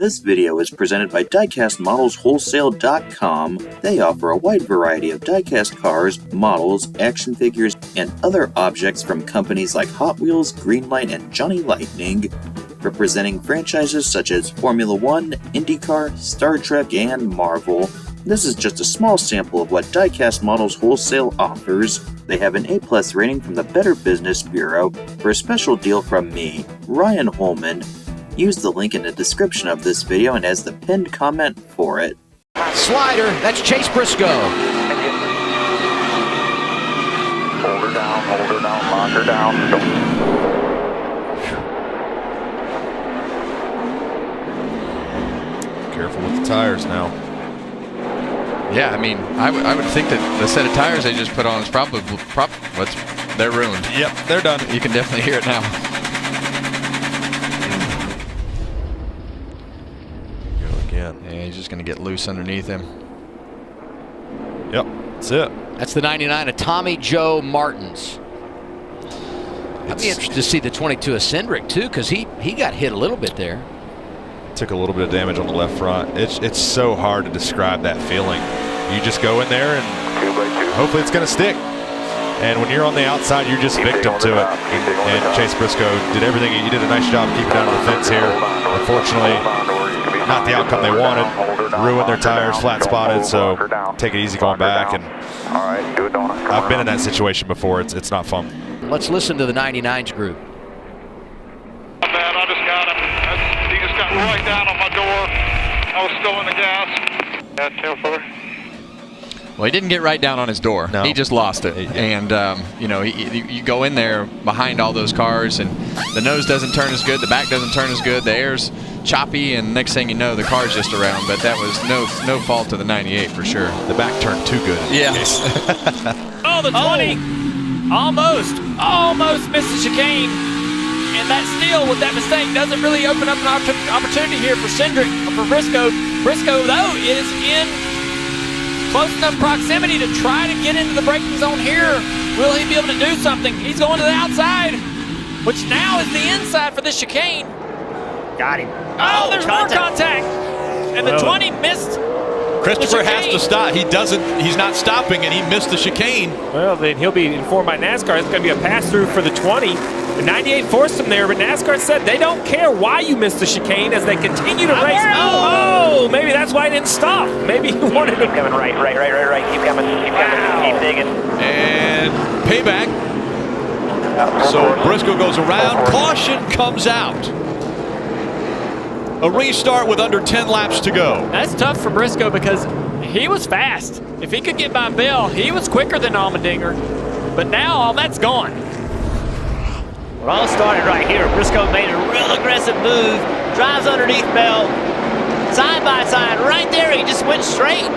This video is presented by DiecastModelsWholesale.com. They offer a wide variety of diecast cars, models, action figures, and other objects from companies like Hot Wheels, Greenlight, and Johnny Lightning, representing franchises such as Formula One, IndyCar, Star Trek, and Marvel. This is just a small sample of what Diecast Models Wholesale offers. They have an A+ rating from the Better Business Bureau. For a special deal from me, Ryan Holman, use the link in the description of this video and as the pinned comment for it. Slider, that's Chase Briscoe. Hold her down, lock her down. Careful with the tires now. Yeah, I mean, I would think that the set of tires they just put on is probably they're ruined. Yep, they're done. You can definitely hear it now. Go again. Yeah, he's just going to get loose underneath him. Yep, that's it. That's the 99 of Tommy Joe Martins. I'd be interested to see the 22 of Cindric too, because he got hit a little bit there. Took a little bit of damage on the left front. It's so hard to describe that feeling. You just go in there and hopefully it's going to stick. And when you're on the outside, you're just victim to it. And Chase Briscoe did everything. He did a nice job of keeping out of the fence here. Unfortunately, not the outcome they wanted. Ruined their tires, flat spotted. So take it easy going back. And I've been in that situation before. It's not fun. Let's listen to the 99's group. Right down on my door. I was still in the gas. Tail filler. Well, he didn't get right down on his door. No. He just lost it. And, you know, you go in there behind all those cars, and the nose doesn't turn as good, the back doesn't turn as good, the air's choppy, and next thing you know, the car's just around. But that was no fault of the 98 for sure. The back turned too good. Yes. Oh, the 20. Almost missed the chicane. And that steal with that mistake doesn't really open up an opportunity here for Cindric or for Briscoe. Briscoe, though, is in close enough proximity to try to get into the braking zone here. Will he be able to do something? He's going to the outside, which now is the inside for this chicane. Got him. Oh, there's more contact. And the 20 missed. Christopher has to stop. He's not stopping, and he missed the chicane. Well, then he'll be informed by NASCAR. It's going to be a pass-through for the 20. The 98 forced him there, but NASCAR said they don't care why you missed the chicane as they continue to race. Oh, maybe that's why he didn't stop. Maybe he wanted to. Keep coming right. Keep coming, keep digging. And payback. So Briscoe goes around. Caution comes out. A restart with under 10 laps to go. That's tough for Briscoe because he was fast. If he could get by Bell, he was quicker than Allmendinger. But now all that's gone. It all started right here. Briscoe made a real aggressive move, drives underneath Bell, side by side, right there. He just went straight.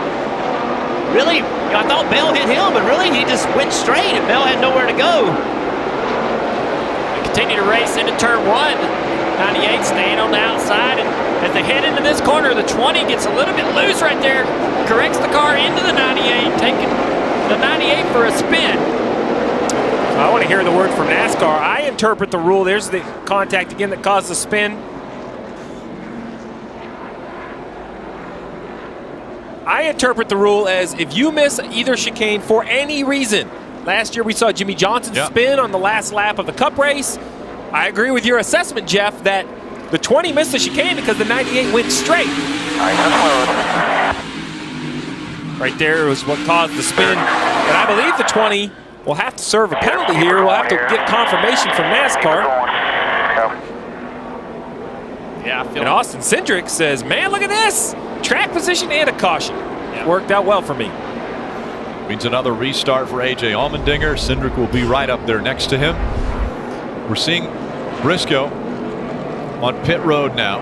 Really, I thought Bell hit him, but really he just went straight, and Bell had nowhere to go. They continue to race into turn 1. 98 staying on the outside, and as they head into this corner, the 20 gets a little bit loose right there, corrects the car into the 98, taking the 98 for a spin. I want to hear the word from NASCAR. I interpret the rule. There's the contact again that caused the spin. I interpret the rule as if you miss either chicane for any reason. Last year we saw Jimmy Johnson spin on the last lap of the Cup race. I agree with your assessment, Jeff, that the 20 missed the chicane because the 98 went straight. Right there was what caused the spin. And I believe the 20 will have to serve a penalty here. We'll have to get confirmation from NASCAR. Yeah, I feel and Austin Cindric says, man, look at this. Track position and a caution. Yeah. Worked out well for me. Means another restart for A.J. Allmendinger. Cindric will be right up there next to him. We're seeing Briscoe on pit road now.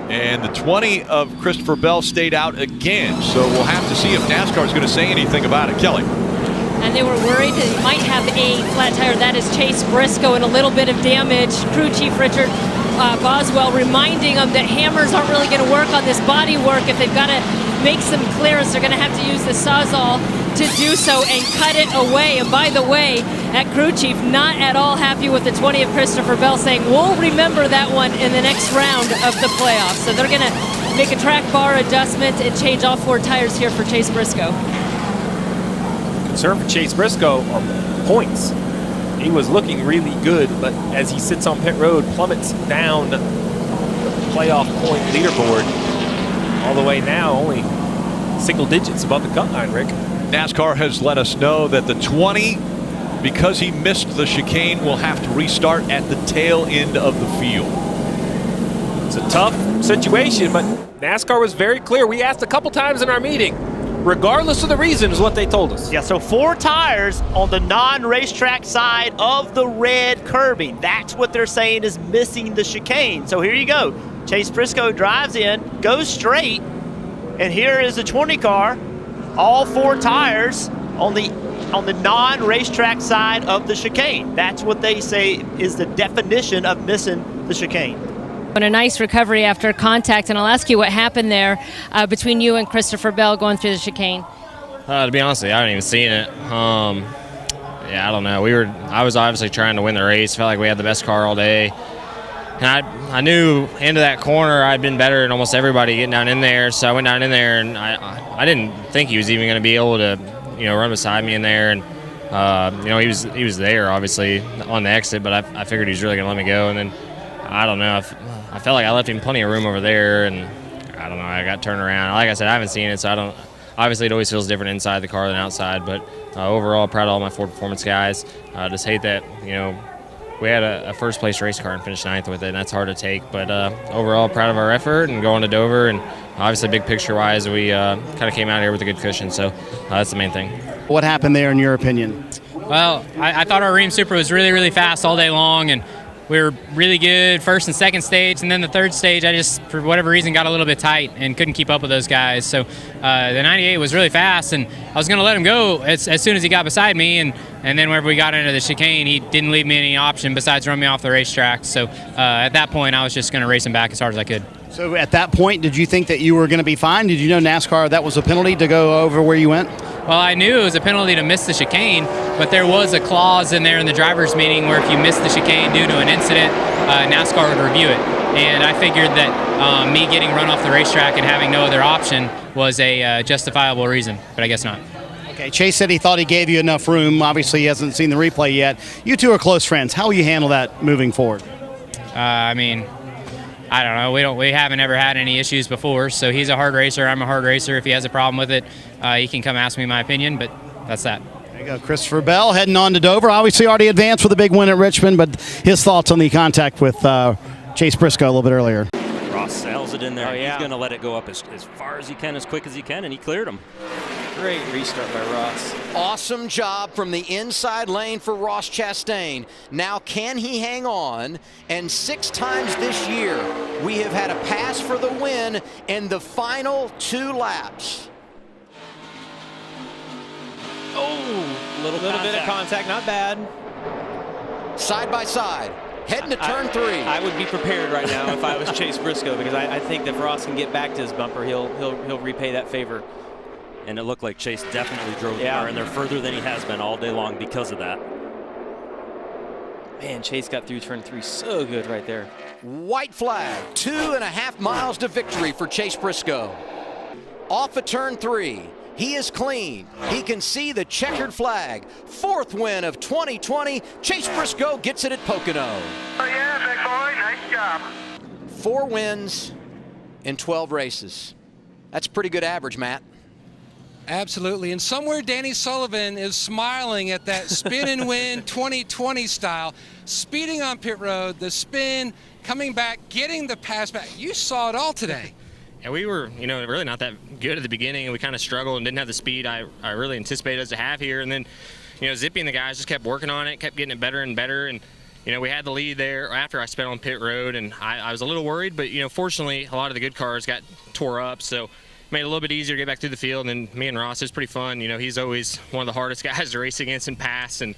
And the 20 of Christopher Bell stayed out again. So we'll have to see if NASCAR is going to say anything about it. Kelly. And they were worried that he might have a flat tire. That is Chase Briscoe and a little bit of damage. Crew Chief Richard Boswell reminding them that hammers aren't really going to work on this body work. If they've got to make some clearance, they're going to have to use the Sawzall. to do so and cut it away. And by the way, at crew chief, not at all happy with the 20 of Christopher Bell, saying we'll remember that one in the next round of the playoffs. So they're going to make a track bar adjustment and change all 4 tires here for Chase Briscoe. Concern for Chase Briscoe are points. He was looking really good, but as he sits on pit road, plummets down the playoff point leaderboard all the way now, only single digits above the cut line, Rick. NASCAR has let us know that the 20, because he missed the chicane, will have to restart at the tail end of the field. It's a tough situation, but NASCAR was very clear. We asked a couple times in our meeting, regardless of the reason, is what they told us. Yeah, so 4 tires on the non-racetrack side of the red curbing. That's what they're saying is missing the chicane. So here you go. Chase Briscoe drives in, goes straight, and here is the 20 car. All 4 tires on the non-racetrack side of the chicane. That's what they say is the definition of missing the chicane. And a nice recovery after contact, and I'll ask you what happened there between you and Christopher Bell going through the chicane. To be honest with you, I haven't even seen it. Yeah, I don't know. I was obviously trying to win the race. Felt like we had the best car all day. And I knew into that corner I'd been better than almost everybody getting down in there. So I went down in there, and I didn't think he was even going to be able to, run beside me in there. And he was there obviously on the exit, but I figured he was really going to let me go. And then I don't know. I felt like I left him plenty of room over there, and I don't know. I got turned around. Like I said, I haven't seen it, so I don't. Obviously, it always feels different inside the car than outside. But overall, proud of all my Ford Performance guys. Just hate that we had a first place race car and finished 9th with it, and that's hard to take. But overall, proud of our effort and going to Dover, and obviously, big picture wise, we kind of came out here with a good cushion. So that's the main thing. What happened there, in your opinion? Well, I thought our Ream Super was really, really fast all day long, and we were really good first and second stage, and then the third stage I just, for whatever reason, got a little bit tight and couldn't keep up with those guys. So the 98 was really fast, and I was going to let him go as soon as he got beside me, and then whenever we got into the chicane, he didn't leave me any option besides run me off the racetrack. So at that point, I was just going to race him back as hard as I could. So at that point, did you think that you were going to be fine? Did you know NASCAR that was a penalty to go over where you went? Well, I knew it was a penalty to miss the chicane, but there was a clause in there in the driver's meeting where if you missed the chicane due to an incident, NASCAR would review it. And I figured that me getting run off the racetrack and having no other option was a justifiable reason, but I guess not. Okay, Chase said he thought he gave you enough room. Obviously, he hasn't seen the replay yet. You two are close friends. How will you handle that moving forward? I don't know. We haven't ever had any issues before. So he's a hard racer. I'm a hard racer. If he has a problem with it, he can come ask me my opinion. But that's that. There you go, Christopher Bell heading on to Dover. Obviously, already advanced with a big win at Richmond. But his thoughts on the contact with Chase Briscoe a little bit earlier. Ross sails it in there. Oh, yeah. He's going to let it go up as far as he can, as quick as he can, and he cleared him. Great restart by Ross. Awesome job from the inside lane for Ross Chastain. Now, can he hang on? And 6 times this year, we have had a pass for the win in the final 2 laps. Oh, little bit of contact, not bad. Side by side, heading to turn 3. I would be prepared right now if I was Chase Briscoe, because I think that if Ross can get back to his bumper, he'll repay that favor. And it looked like Chase definitely drove the car in there further than he has been all day long because of that. Man, Chase got through turn 3 so good right there. White flag, 2.5 miles to victory for Chase Briscoe. Off of turn 3, he is clean. He can see the checkered flag. 4th win of 2020. Chase Briscoe gets it at Pocono. Oh yeah, big boy, nice job. 4 wins in 12 races. That's a pretty good average, Matt. Absolutely, and somewhere Danny Sullivan is smiling at that spin and win 2020 style, speeding on pit road, the spin, coming back, getting the pass back. You saw it all today. Yeah, we were, really not that good at the beginning, and we kind of struggled and didn't have the speed I really anticipated us to have here. And then, Zippy and the guys just kept working on it, kept getting it better and better. And, we had the lead there after I sped on pit road, and I was a little worried, but, fortunately, a lot of the good cars got tore up, so made it a little bit easier to get back through the field. And me and Ross, it was pretty fun. He's always one of the hardest guys to race against and pass, and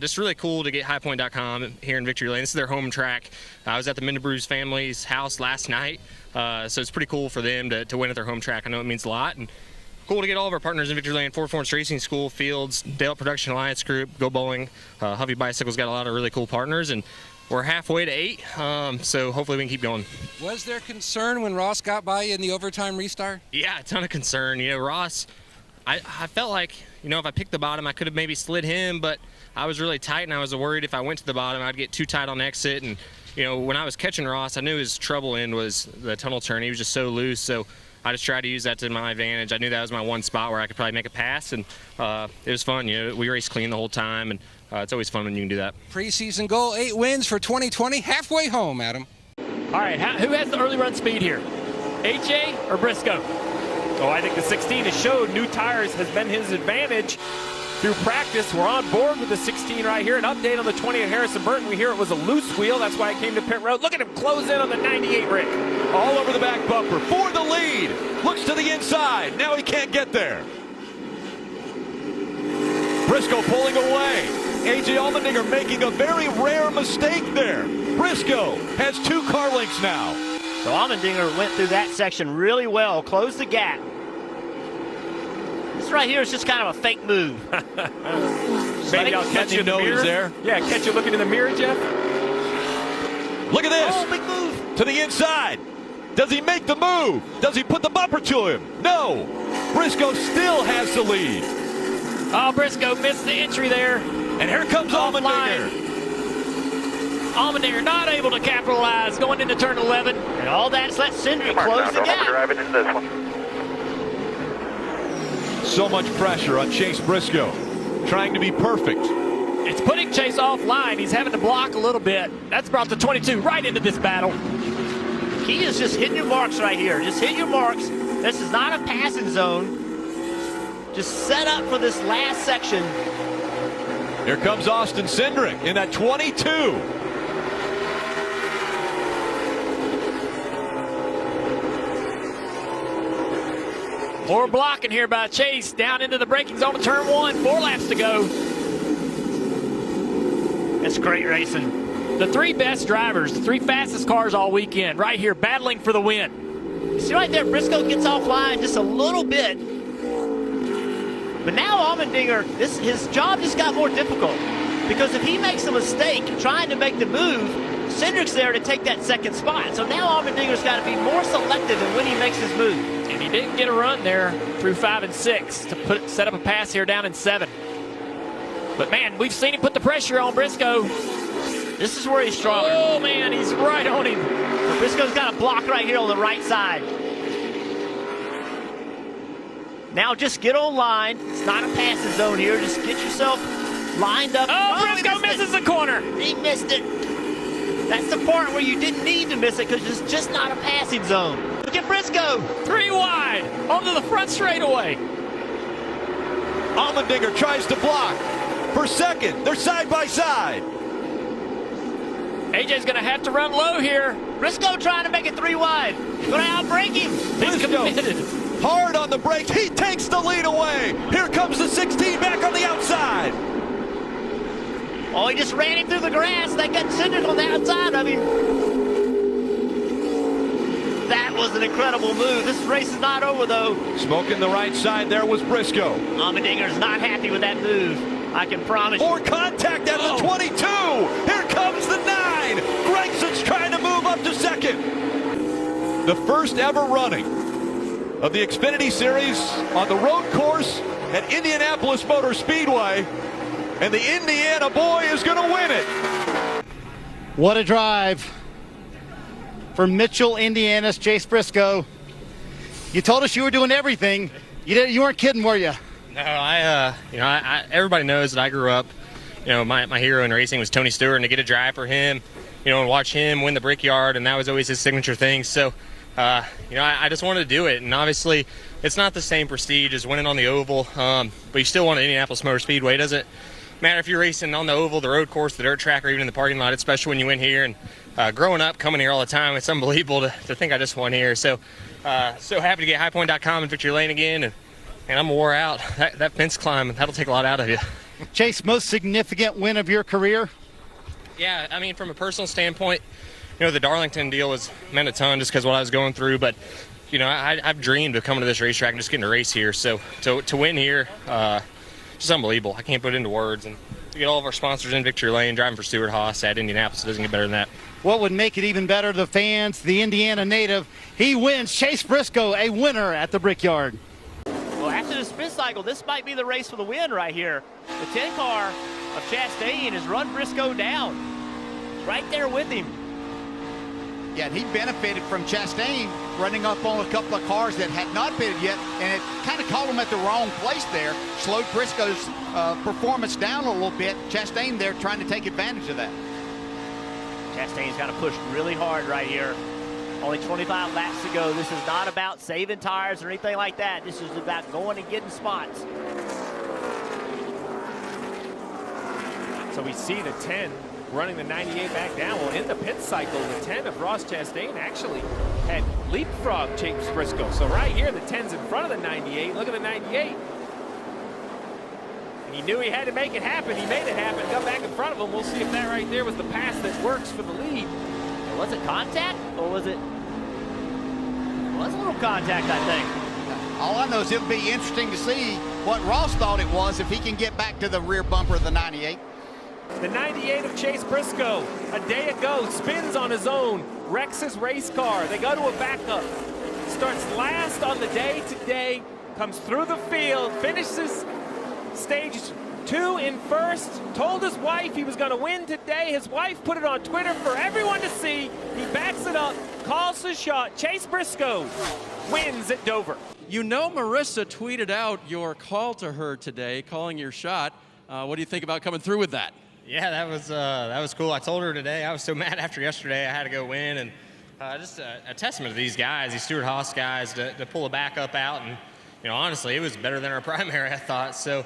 just really cool to get highpoint.com here in Victory Lane. This is their home track. I was at the Mendebrews family's house last night, so it's pretty cool for them to win at their home track. I know it means a lot. And of cool to get all of our partners in Victory Lane, Ford Florence Racing School, Fields, Dale Production Alliance Group, Go Bowling, Hovey Bicycles got a lot of really cool partners, and we're halfway to 8, so hopefully we can keep going. Was there concern when Ross got by you in the overtime restart? Yeah, a ton of concern. Ross, I felt like, if I picked the bottom, I could have maybe slid him, but I was really tight, and I was worried if I went to the bottom, I'd get too tight on exit. And, when I was catching Ross, I knew his trouble end was the tunnel turn. He was just so loose, so I just tried to use that to my advantage. I knew that was my one spot where I could probably make a pass, and it was fun. We raced clean the whole time, and it's always fun when you can do that. Preseason goal, 8 wins for 2020, halfway home, Adam. All right, who has the early run speed here? AJ or Briscoe? Oh, I think the 16 has showed new tires has been his advantage through practice. We're on board with the 16 right here. An update on the 20 of Harrison Burton. We hear it was a loose wheel. That's why it came to pit road. Look at him close in on the 98, Rick. All over the back bumper for the lead. Looks to the inside. Now he can't get there. Briscoe pulling away. A.J. Allmendinger making a very rare mistake there. Briscoe has 2 car lengths now. So Allmendinger went through that section really well, closed the gap. This right here is just kind of a fake move. Maybe I'll catch you nose there. Yeah, catch you looking in the mirror, Jeff. Look at this. Oh, big move. To the inside. Does he make the move? Does he put the bumper to him? No. Briscoe still has the lead. Oh, Briscoe missed the entry there. And here comes Allmendinger. Allmendinger not able to capitalize going into turn 11. And all that's let Cindric close the gap. Driving into this one. So much pressure on Chase Briscoe, trying to be perfect. It's putting Chase offline. He's having to block a little bit. That's brought the 22 right into this battle. Key is just hitting your marks right here. Just hit your marks. This is not a passing zone. Just set up for this last section. Here comes Austin Cindric in that 22. More blocking here by Chase down into the braking zone of turn 1. 4 laps to go. It's great racing. The 3 best drivers, the 3 fastest cars all weekend, right here battling for the win. See right there, Briscoe gets offline just a little bit. But now Allmendinger, his job just got more difficult. Because if he makes a mistake trying to make the move, Cindric's there to take that second spot. So now Allmendinger's got to be more selective in when he makes his move. And he didn't get a run there through 5 and 6 to set up a pass here down in 7. But man, we've seen him put the pressure on Briscoe. This is where he's stronger. Oh man, he's right on him. So Briscoe's got a block right here on the right side. Now just get on line. It's not a passing zone here. Just get yourself lined up. Oh, Briscoe misses the corner. He missed it. That's the part where you didn't need to miss it because it's just not a passing zone. Look at Briscoe. 3 wide onto the front straightaway. Allmendinger tries to block for second. They're side by side. AJ's going to have to run low here. Briscoe trying to make it 3 wide. Going to outbrake him. He's committed. Hard on the brakes. He takes the lead away. Here comes the 16 back on the outside. Oh, he just ran him through the grass. They got Cindric on the outside of him. That was an incredible move. This race is not over, though. Smoking the right side there was Briscoe. Allmendinger's not happy with that move. I can promise you. More contact at the 22. Here comes the 9. Gregson's trying to move up to second. The first ever running of the Xfinity Series on the road course at Indianapolis Motor Speedway. And the Indiana boy is going to win it. What a drive for Mitchell, Indiana's Chase Briscoe. You told us you were doing everything. You weren't kidding, were you? No, everybody knows that I grew up, my hero in racing was Tony Stewart, and to get a drive for him, and watch him win the Brickyard, and that was always his signature thing. So, I just wanted to do it, and obviously it's not the same prestige as winning on the oval, but you still want Indianapolis Motor Speedway. It doesn't matter if you're racing on the oval, the road course, the dirt track, or even in the parking lot, especially when you win here. And growing up, coming here all the time, it's unbelievable to think I just won here. So happy to get highpoint.com in Victory Lane again, and I'm wore out. That fence climb, that'll take a lot out of you. Chase, most significant win of your career? Yeah, I mean, from a personal standpoint, the Darlington deal meant a ton just because what I was going through. But, you know, I've dreamed of coming to this racetrack and just getting to race here. So to win here, just unbelievable. I can't put it into words. And to get all of our sponsors in victory lane, driving for Stewart Haas at Indianapolis, it doesn't get better than that. What would make it even better, the fans, the Indiana native, he wins. Chase Briscoe, a winner at the Brickyard. Well, after the sprint cycle, this might be the race for the win right here. The 10 car of Chastain has run Briscoe down. Right there with him. Yeah, and he benefited from Chastain running up on a couple of cars that had not pitted yet, and it kind of caught him at the wrong place there. Slowed Briscoe's performance down a little bit. Chastain there trying to take advantage of that. Chastain's got to push really hard right here. Only 25 laps to go. This is not about saving tires or anything like that. This is about going and getting spots. So we see the 10 running the 98 back down. Well, in the pit cycle, the 10 of Ross Chastain actually had leapfrogged Chase Briscoe. So right here, the 10's in front of the 98. Look at the 98. And he knew he had to make it happen. He made it happen. Got back in front of him. We'll see if that right there was the pass that works for the lead. Was it contact, or was it? Well, that's a little contact, I think. All I know is it'll be interesting to see what Ross thought it was if he can get back to the rear bumper of the 98. The 98 of Chase Briscoe, a day ago, spins on his own, wrecks his race car. They go to a backup. Starts last on the day today, comes through the field, finishes stage 2 in first, told his wife he was going to win today. His wife put it on Twitter for everyone to see. He backs it up, calls the shot. Chase Briscoe wins at Dover. You know, Marissa tweeted out your call to her today, calling your shot. What do you think about coming through with that? Yeah, that was cool. I told her today I was so mad after yesterday I had to go win, and just a testament to these guys, these Stewart Haas guys, to pull a backup out. And you know, honestly, it was better than our primary, I thought. So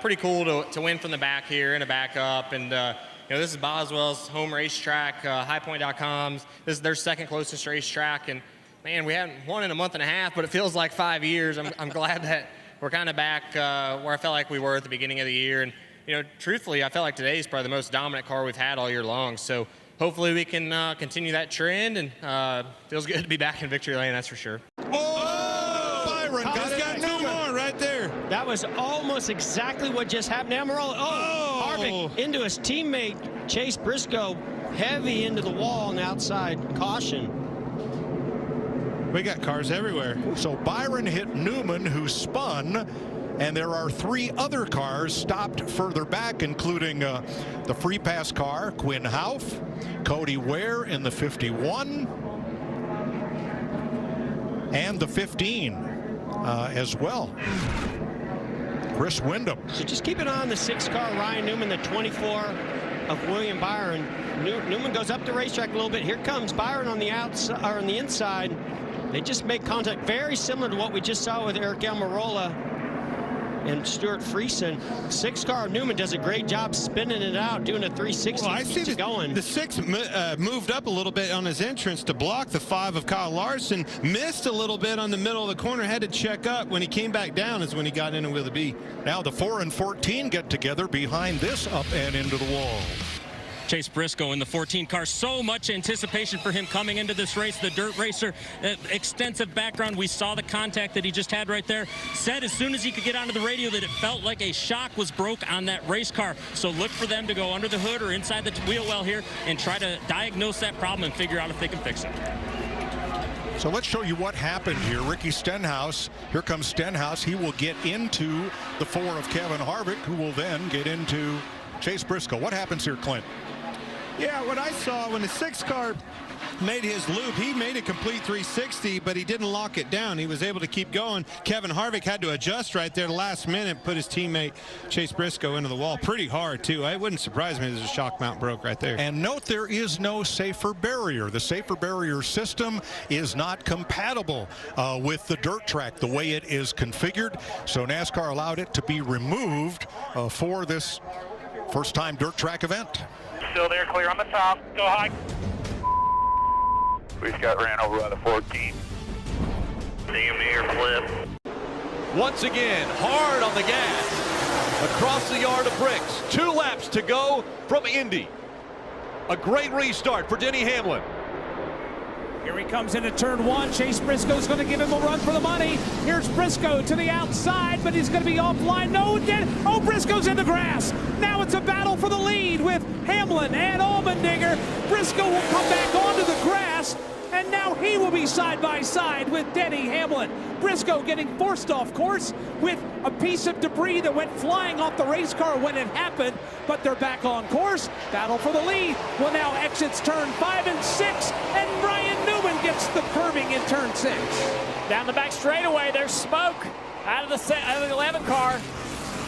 pretty cool to win from the back here in a backup. And you know, this is Boswell's home racetrack, highpoint.com's. This is their second closest racetrack, and man, we haven't won in a month and a half, but it feels like 5 years. I'm glad that we're kind of back where I felt like we were at the beginning of the year. And you know, truthfully, I felt like today is probably the most dominant car we've had all year long. So hopefully we can continue that trend, and feels good to be back in victory lane, that's for sure. Oh, Byron got no more right there. That was almost exactly what just happened. Amarillo, Harvick into his teammate, Chase Briscoe, heavy into the wall on the outside. Caution. We got cars everywhere. So Byron hit Newman, who spun. And there are 3 other cars stopped further back, including the free pass car, Quinn Houff, Cody Ware in the 51, and the 15 as well. Chris Windham. So just keep an eye on the 6 car, Ryan Newman, the 24 of William Byron. Newman goes up the racetrack a little bit. Here comes Byron on the outside, or on the inside. They just make contact, very similar to what we just saw with Eric Almirola and Stuart Friesen. 6 car Newman does a great job spinning it out, doing a 360. Well, I see the 6 moved up a little bit on his entrance to block the 5 of Kyle Larson. Missed a little bit on the middle of the corner, had to check up. When he came back down is when he got in with a B. Now the 4 and 14 get together behind this up and into the wall. Chase Briscoe in the 14 car. So much anticipation for him coming into this race. The dirt racer, extensive background. We saw the contact that he just had right there. Said as soon as he could get onto the radio that it felt like a shock was broke on that race car. So look for them to go under the hood or inside the wheel well here and try to diagnose that problem and figure out if they can fix it. So let's show you what happened here. Ricky Stenhouse, here comes Stenhouse. He will get into the 4 of Kevin Harvick, who will then get into Chase Briscoe. What happens here, Clint? Yeah, what I saw when the 6 car made his loop, he made a complete 360, but he didn't lock it down. He was able to keep going. Kevin Harvick had to adjust right there the last minute, put his teammate Chase Briscoe into the wall pretty hard too. It wouldn't surprise me if the shock mount broke right there. And note, there is no safer barrier. The safer barrier system is not compatible with the dirt track the way it is configured. So NASCAR allowed it to be removed for this first-time dirt track event. Still there, clear on the top. Go high. We just got ran over by the 14. Damn near flip. Once again, hard on the gas. Across the yard of bricks. 2 laps to go from Indy. A great restart for Denny Hamlin. Here he comes into turn one. Chase Briscoe's going to give him a run for the money. Here's Briscoe to the outside, but he's going to be offline. No, oh, Briscoe's in the grass. Now it's a battle for the lead with Hamlin and Allmendinger. Briscoe will come back onto the grass, and now he will be side by side with Denny Hamlin. Briscoe getting forced off course with a piece of debris that went flying off the race car when it happened, but they're back on course. Battle for the lead. Well, now exits turn 5 and 6, and Ryan Newman gets the curving in turn 6. Down the back straightaway, there's smoke out of the 11 car.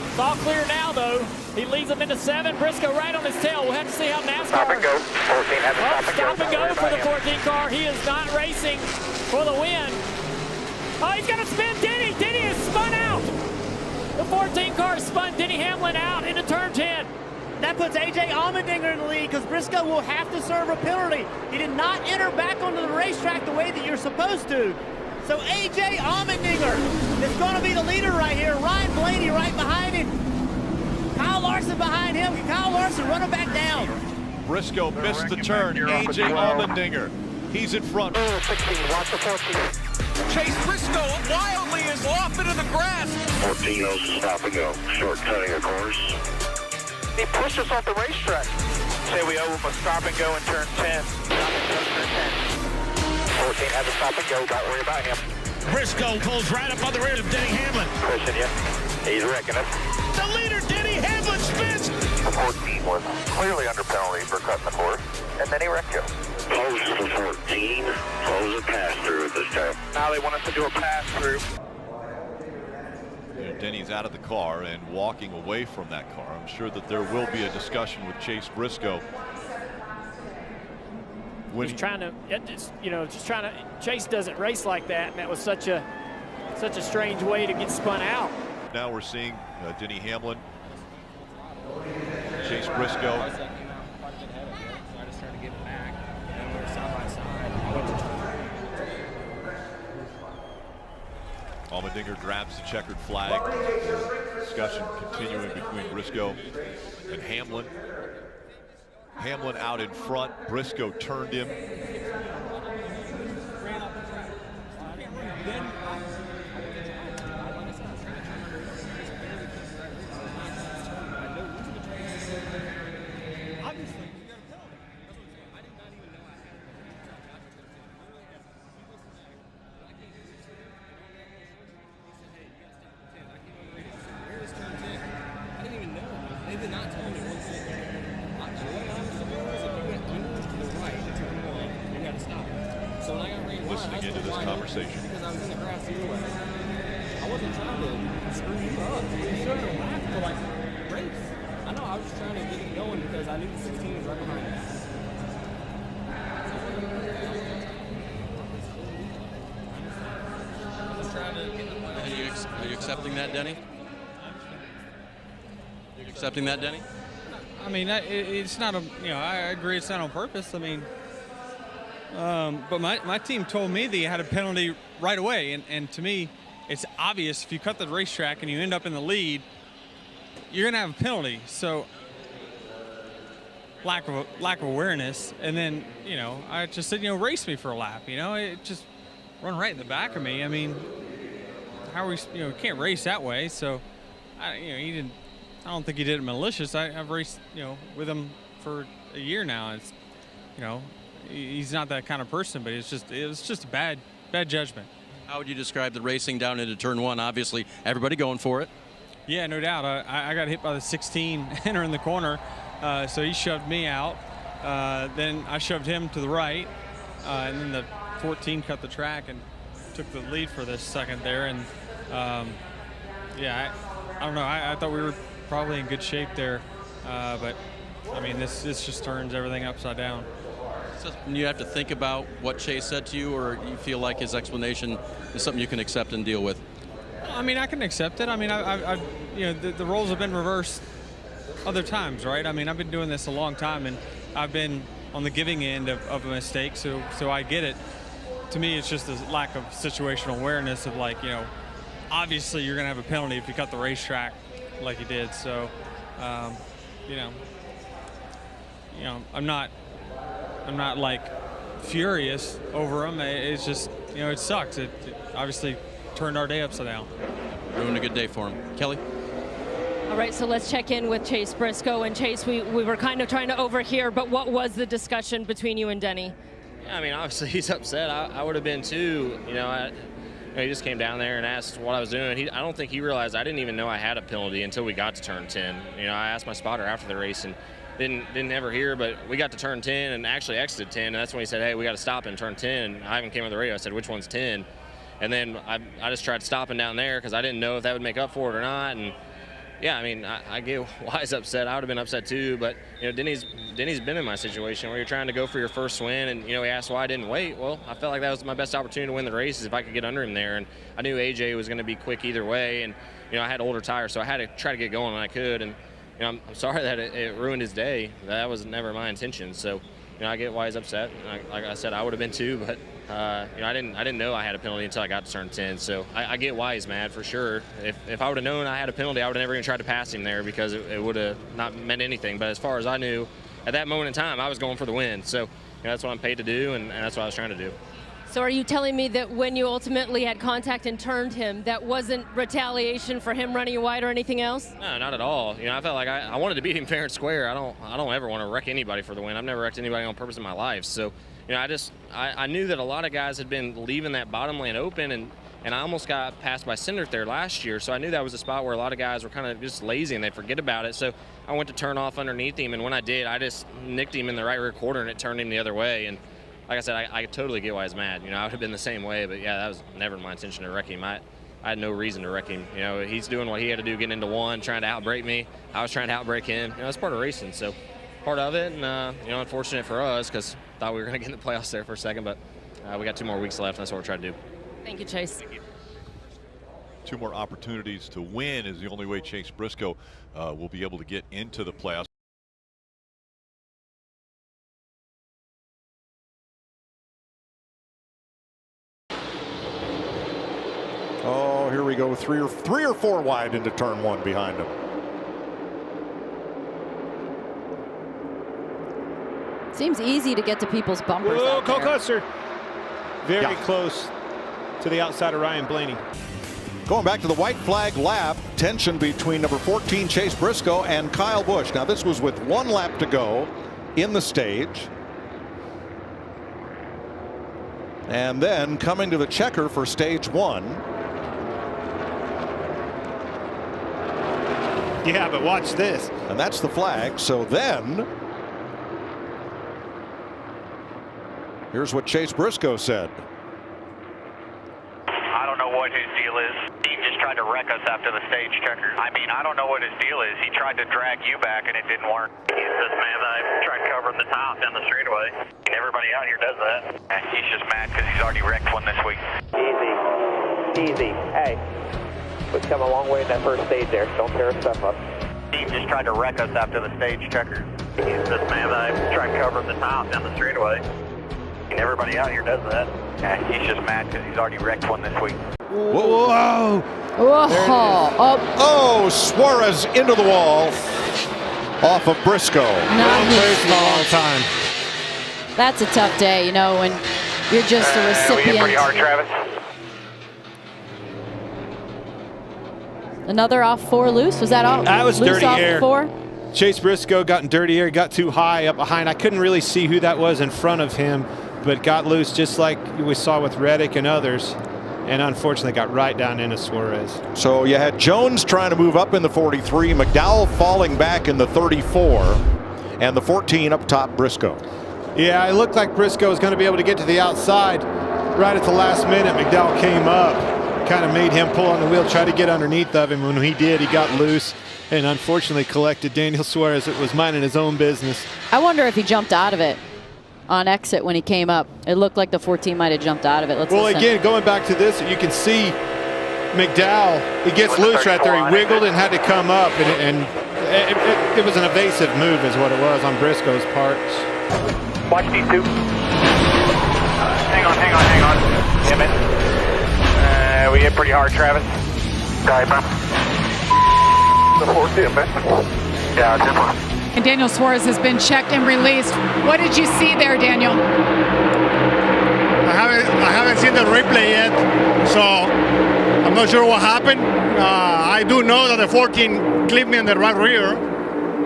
It's all clear now, though. He leads them into 7. Briscoe right on his tail. We'll have to see how NASCAR... Stop and go. 14 has a stop and go for the 14 car. He is not racing for the win. Oh, he's got to spin Denny. Denny is spun out. The 14 car spun Denny Hamlin out into turn 10. That puts A.J. Allmendinger in the lead because Briscoe will have to serve a penalty. He did not enter back onto the racetrack the way that you're supposed to. So A.J. Allmendinger is going to be the leader right here. Ryan Blaney right behind him. Kyle Larson behind him. Kyle Larson running back down. Briscoe missed the turn. A.J. Allmendinger. He's in front. 16, watch the 14. Chase Briscoe wildly is off into the grass. 14 knows to stop and go. Shortcutting, of course. He pushed us off the racetrack. Say we owe him a stop and go in turn 10. Stop and go in turn 10. 14 has a stop and go. Don't worry about him. Briscoe pulls right up on the rear of Denny Hamlin. Pushing you. He's wrecking us. The leader, Denny Hamlin, spins. The 14 was clearly under penalty for cutting the course, and then he wrecked you. Close to 14. Close a pass through at this time. Now they want us to do a pass through. Denny's out of the car and walking away from that car. I'm sure that there will be a discussion with Chase Briscoe. He's trying to, Chase doesn't race like that, and that was such a strange way to get spun out. Now we're seeing Denny Hamlin, Chase Briscoe. Allmendinger grabs the checkered flag. Discussion continuing between Briscoe and Hamlin. Hamlin out in front. Briscoe turned him. Listening into this conversation. Because I was in the grass anyway. I wasn't trying to screw you up. You shouldn't have laughed for like race. I know I was just trying to get it going because I knew the 16 was right behind me. Are you accepting that, Denny? Are you accepting that, Denny? I mean, it's not a, I agree it's not on purpose. I mean, but my team told me that you had a penalty right away, and to me, it's obvious if you cut the racetrack and you end up in the lead, you're gonna have a penalty. So lack of awareness, and then I just said race me for a lap. It just run right in the back of me. I mean, how are we can't race that way. So he didn't. I don't think he did it malicious. I've raced with him for a year now. It's he's not that kind of person, but it was just a bad judgment. How would you describe the racing down into turn 1? Obviously, everybody going for it. Yeah, no doubt. I got hit by the 16 entering the corner, so he shoved me out. Then I shoved him to the right, and then the 14 cut the track and took the lead for this second there. And I don't know. I thought we were probably in good shape there, but I mean, this just turns everything upside down. So you have to think about what Chase said to you, or you feel like his explanation is something you can accept and deal with? I mean, I can accept it. I mean, I've the roles have been reversed other times, right? I mean, I've been doing this a long time, and I've been on the giving end of a mistake, so I get it. To me, it's just a lack of situational awareness of obviously you're gonna have a penalty if you cut the racetrack like you did. So, I'm not like furious over him. It's just, it sucks. It obviously turned our day upside down. Ruined a good day for him. Kelly? All right, so let's check in with Chase Briscoe. And Chase, we were kind of trying to overhear, but what was the discussion between you and Denny? Yeah, I mean, obviously he's upset. I would have been too. He just came down there and asked what I was doing. I don't think he realized I didn't even know I had a penalty until we got to turn 10. I asked my spotter after the race and didn't ever hear, but we got to turn 10 and actually exited 10, and that's when he said, hey, we got to stop and turn 10. And I even came on the radio. I said, which one's 10? And then I just tried stopping down there because I didn't know if that would make up for it or not. And yeah, I mean, I get why he's upset. I would have been upset too, but Denny's been in my situation where you're trying to go for your first win, and he asked why I didn't wait. Well, I felt like that was my best opportunity to win the race is if I could get under him there, and I knew AJ was going to be quick either way, and I had older tires, so I had to try to get going when I could, and I'm sorry that it ruined his day. That was never my intention. So I get why he's upset. Like I said, I would have been too, but I didn't know I had a penalty until I got to turn 10. So I get why he's mad for sure. If I would have known I had a penalty, I would have never even tried to pass him there because it would have not meant anything. But as far as I knew, at that moment in time, I was going for the win. So that's what I'm paid to do, and that's what I was trying to do. So are you telling me that when you ultimately had contact and turned him, that wasn't retaliation for him running you wide or anything else? No, not at all. I felt like I wanted to beat him fair and square. I don't ever want to wreck anybody for the win. I've never wrecked anybody on purpose in my life. So I knew that a lot of guys had been leaving that bottom lane open, and I almost got passed by Cindric there last year. So I knew that was a spot where a lot of guys were kind of just lazy and they'd forget about it. So I went to turn off underneath him, and when I did, I just nicked him in the right rear quarter, and it turned him the other way. And like I said, I totally get why he's mad. I would have been the same way, but yeah, that was never my intention to wreck him. I had no reason to wreck him. He's doing what he had to do, getting into one, trying to outbrake me. I was trying to outbrake him. It's part of racing, so part of it. And unfortunate for us because thought we were going to get in the playoffs there for a second, but we got 2 more weeks left, and that's what we're trying to do. Thank you, Chase. Thank you. 2 more opportunities to win is the only way Chase Briscoe will be able to get into the playoffs. Oh, here we go. Three or four wide into turn 1 behind him. Seems easy to get to people's bumpers. Whoa, out there. closer. Very close to the outside of Ryan Blaney. Going back to the white flag lap, tension between number 14 Chase Briscoe and Kyle Busch. Now this was with 1 lap to go in the stage. And then coming to the checker for stage 1. Yeah, but watch this. And that's the flag. So then here's what Chase Briscoe said. I don't know what his deal is. He just tried to wreck us after the stage checker. I mean, I don't know what his deal is. He tried to drag you back and it didn't work. He's this man that I tried covering the top down the straightaway. And everybody out here does that. And he's just mad because he's already wrecked one this week. Easy. Hey, we've come a long way in that first stage there. Don't tear stuff up. He just tried to wreck us after the stage checker. He's this man that I tried covering the top down the straightaway. And everybody out here does that. And he's just mad because he's already wrecked one this week. Whoa. Whoa. Oh, Suarez into the wall off of Briscoe. Not his a long time. That's a tough day, when you're just a recipient. We hit pretty hard, Travis. Another off 4 loose. Was that all? That was loose dirty off air. 4? Chase Briscoe got in dirty air, got too high up behind. I couldn't really see who that was in front of him, but got loose just like we saw with Reddick and others, and unfortunately got right down into Suarez. So you had Jones trying to move up in the 43, McDowell falling back in the 34, and the 14 up top, Briscoe. Yeah, it looked like Briscoe was going to be able to get to the outside. Right at the last minute, McDowell came up, kind of made him pull on the wheel, try to get underneath of him. When he did, he got loose and unfortunately collected Daniel Suarez. It was minding his own business. I wonder if he jumped out of it on exit when he came up. It looked like the 14 might have jumped out of it. Let's listen. Again, going back to this, you can see McDowell, he gets loose right there. He wiggled and had to come up, and it was an evasive move is what it was on Briscoe's part. Watch D2. Hang on. Damn it. We hit pretty hard, Travis. The 14, man. Yeah, different. And Daniel Suarez has been checked and released. What did you see there, Daniel? I haven't seen the replay yet, so I'm not sure what happened. I do know that the 14 clipped me in the right rear,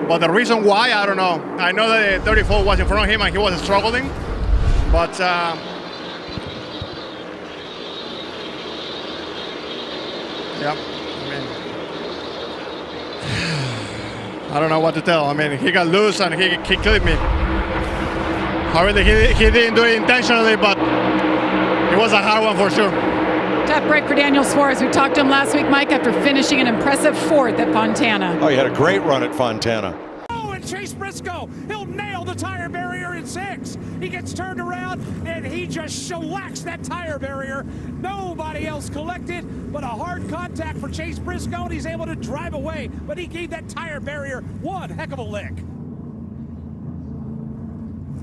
but the reason why, I don't know. I know that the 34 was in front of him and he was struggling, but yeah, I don't know what to tell. I mean, he got loose and he clipped me. However, he didn't do it intentionally, but it was a hard one for sure. Tough break for Daniel Suarez. We talked to him last week, Mike, after finishing an impressive 4th at Fontana. Oh, he had a great run at Fontana. Oh, and Chase Briscoe, he'll nail the tire barrier in 6. He gets turned around, and he just shellacks that tire barrier. Nobody else collected, but a hard contact for Chase Briscoe, and he's able to drive away. But he gave that tire barrier one heck of a lick.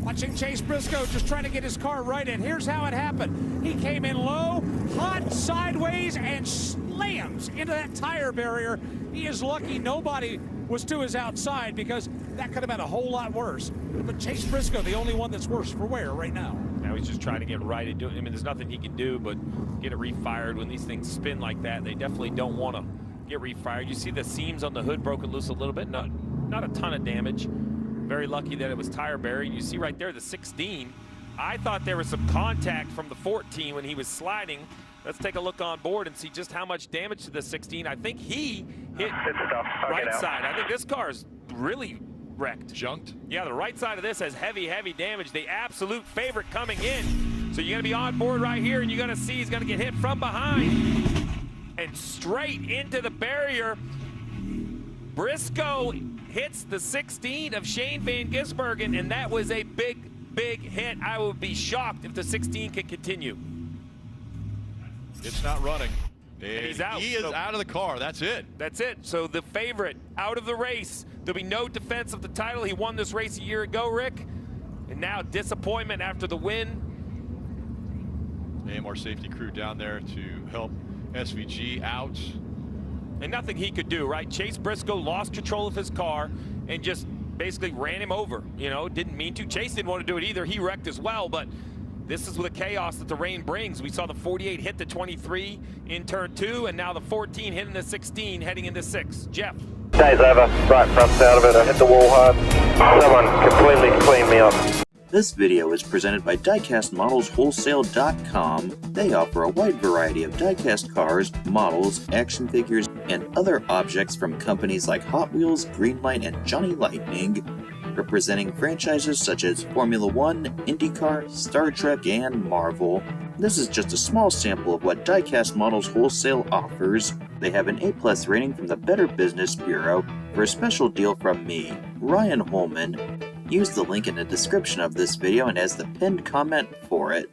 Watching Chase Briscoe just trying to get his car right in. Here's how it happened. He came in low, hot sideways, and slams into that tire barrier. He is lucky nobody was to his outside because that could have been a whole lot worse. But Chase Briscoe, the only one that's worse for wear right now. Now he's just trying to get right into it. I mean, there's nothing he can do but get it refired. When these things spin like that, they definitely don't want to get refired. You see the seams on the hood broken loose a little bit. Not a ton of damage. Very lucky that it was tire buried. You see right there the 16. I thought there was some contact from the 14 when he was sliding. Let's take a look on board and see just how much damage to the 16. I think he hit right side. I think this car is really wrecked. Junked? Yeah, the right side of this has heavy, heavy damage. The absolute favorite coming in. So you're going to be on board right here, and you're going to see he's going to get hit from behind and straight into the barrier. Briscoe hits the 16 of Shane Van Gisbergen, and that was a big, big hit. I would be shocked if the 16 can continue. It's not running. And he's out. He is out of the car. That's it. That's it. So the favorite out of the race. There'll be no defense of the title. He won this race a year ago, Rick. And now disappointment after the win. AMR safety crew down there to help SVG out. And nothing he could do, right? Chase Briscoe lost control of his car and just basically ran him over. You know, didn't mean to. Chase didn't want to do it either. He wrecked as well, but this is the chaos that the rain brings. We saw the 48 hit the 23 in turn 2, and now the 14 hitting the 16 heading into 6. Jeff. Day's over. Right front's out of it. I hit the wall hard. Someone completely cleaned me up. This video is presented by DiecastModelsWholesale.com. They offer a wide variety of diecast cars, models, action figures, and other objects from companies like Hot Wheels, Greenlight, and Johnny Lightning, representing franchises such as Formula One, IndyCar, Star Trek, and Marvel. This is just a small sample of what Diecast Models Wholesale offers. They have an A+ rating from the Better Business Bureau. For a special deal from me, Ryan Holman, use the link in the description of this video and as the pinned comment for it.